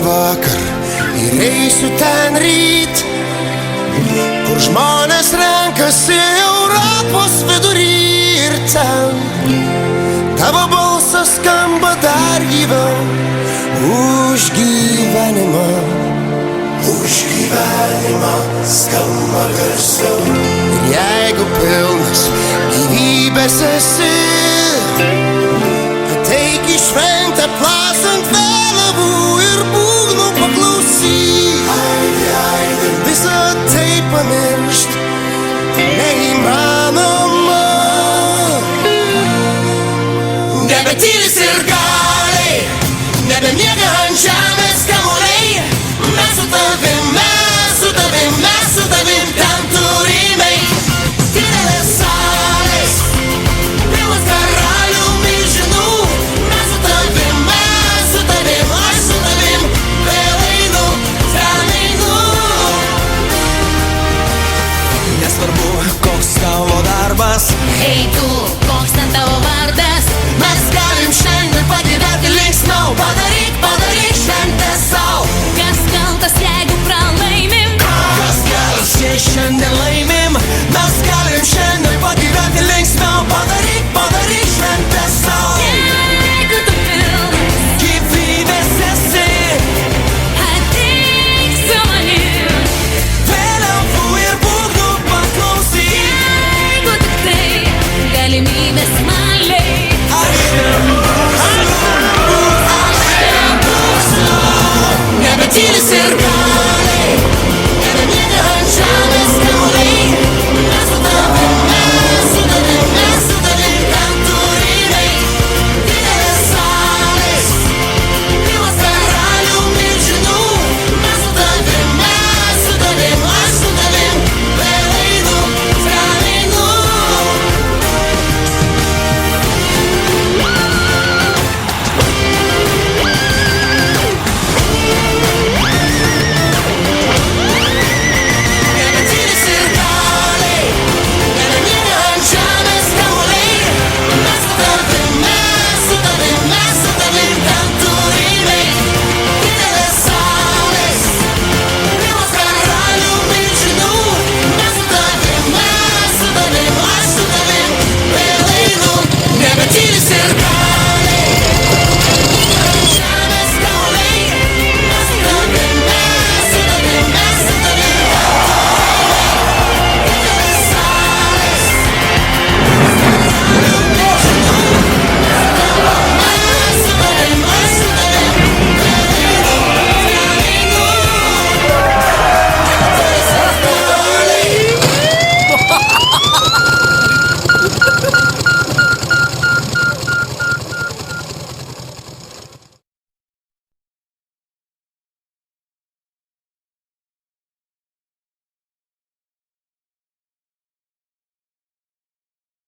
vakar ir eisiu ten ryt, kur žmonės renkasi Europos vidury. Ir ten tavo balsas skamba dar gyviau už gyvenimą. Už gyvenimą skamba garsiau. Ir jeigu pilnas gyvybės esi, ateik į šventę plasant vėliavų ir būgnų paklausyk. Visą tai pamiršt neįmanoma. Nebetylis ir galiai, nebemiega ant žemės kamuoliai. Mes su tavim, mes su tavim, mes su tavim ten turime eit. Didelės salės, pilnas karalių milžinų. Mes su tavim, aš su tavim, vėl einu, ten einu. Nesvarbu, koks tavo darbas, Hei tu, koks ten tavo vardas? mes galim šiandien pagyventi linksmiau. Padaryk šventę sau. Kas kaltas, jeigu pralaimim? Kas geras, jei šiandien laimim? Mes galim šiandien pagyventi linksmiau. Padaryk šventę sau. Jeigu tu pilnas, Gyvybės esi, ateik su manim. vėliavų ir būgnų paklausyk. Jeigu tik tai galimybės man leis. Aš ten būsiu. Nebetylis ir